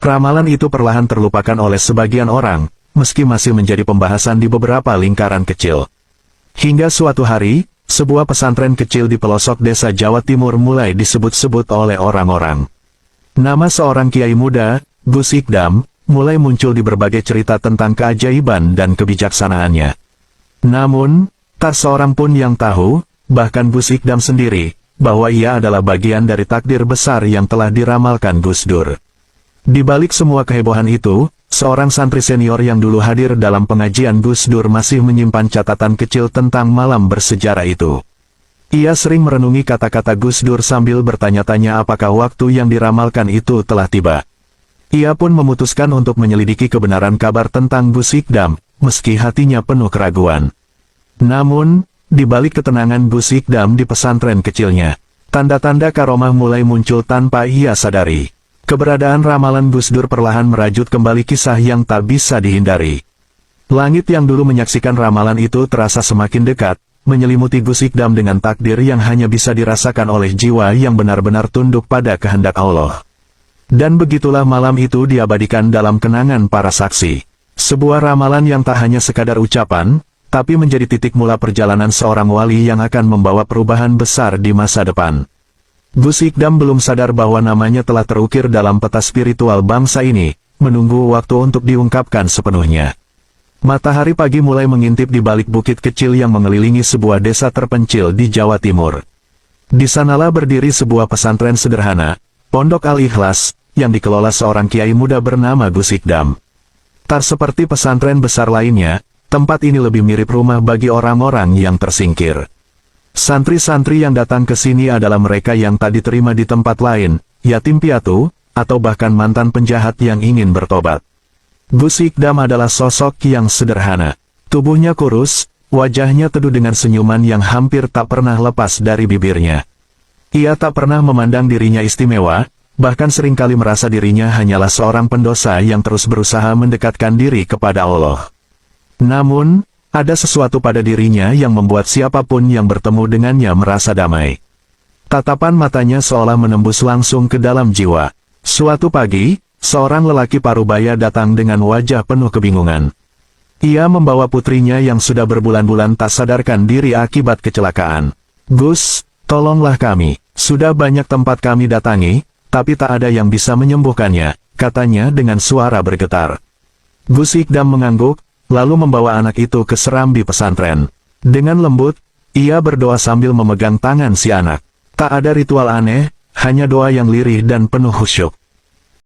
Ramalan itu perlahan terlupakan oleh sebagian orang, meski masih menjadi pembahasan di beberapa lingkaran kecil. Hingga suatu hari, sebuah pesantren kecil di pelosok desa Jawa Timur mulai disebut-sebut oleh orang-orang. Nama seorang kiai muda, Gus Ikdam, mulai muncul di berbagai cerita tentang keajaiban dan kebijaksanaannya. Namun, tak seorang pun yang tahu, bahkan Gus Ikdam sendiri, bahwa ia adalah bagian dari takdir besar yang telah diramalkan Gus Dur. Di balik semua kehebohan itu, seorang santri senior yang dulu hadir dalam pengajian Gus Dur masih menyimpan catatan kecil tentang malam bersejarah itu. Ia sering merenungi kata-kata Gus Dur sambil bertanya-tanya apakah waktu yang diramalkan itu telah tiba. Ia pun memutuskan untuk menyelidiki kebenaran kabar tentang Gus Ikdam, meski hatinya penuh keraguan. Namun, di balik ketenangan Gus Ikdam di pesantren kecilnya, tanda-tanda karomah mulai muncul tanpa ia sadari. Keberadaan ramalan Gus Dur perlahan merajut kembali kisah yang tak bisa dihindari. Langit yang dulu menyaksikan ramalan itu terasa semakin dekat, menyelimuti Gus Ikdam dengan takdir yang hanya bisa dirasakan oleh jiwa yang benar-benar tunduk pada kehendak Allah. Dan begitulah malam itu diabadikan dalam kenangan para saksi. Sebuah ramalan yang tak hanya sekadar ucapan, tapi menjadi titik mula perjalanan seorang wali yang akan membawa perubahan besar di masa depan. Gus Ikdam belum sadar bahwa namanya telah terukir dalam peta spiritual bangsa ini, menunggu waktu untuk diungkapkan sepenuhnya. Matahari pagi mulai mengintip di balik bukit kecil yang mengelilingi sebuah desa terpencil di Jawa Timur. Di sanalah berdiri sebuah pesantren sederhana, Pondok Al-Ikhlas, yang dikelola seorang kiai muda bernama Gus Ikdam. Tak seperti pesantren besar lainnya, tempat ini lebih mirip rumah bagi orang-orang yang tersingkir. Santri-santri yang datang ke sini adalah mereka yang tak diterima di tempat lain, yatim piatu, atau bahkan mantan penjahat yang ingin bertobat. Gus Ikdam adalah sosok yang sederhana. Tubuhnya kurus, wajahnya teduh dengan senyuman yang hampir tak pernah lepas dari bibirnya. Ia tak pernah memandang dirinya istimewa, bahkan seringkali merasa dirinya hanyalah seorang pendosa yang terus berusaha mendekatkan diri kepada Allah. Namun, ada sesuatu pada dirinya yang membuat siapapun yang bertemu dengannya merasa damai. Tatapan matanya seolah menembus langsung ke dalam jiwa. Suatu pagi, seorang lelaki parubaya datang dengan wajah penuh kebingungan. Ia membawa putrinya yang sudah berbulan-bulan tak sadarkan diri akibat kecelakaan. "Gus, tolonglah kami, sudah banyak tempat kami datangi, tapi tak ada yang bisa menyembuhkannya," katanya dengan suara bergetar. Gus Ikdam mengangguk, lalu membawa anak itu ke serambi pesantren. Dengan lembut, ia berdoa sambil memegang tangan si anak. Tak ada ritual aneh, hanya doa yang lirih dan penuh khusyuk.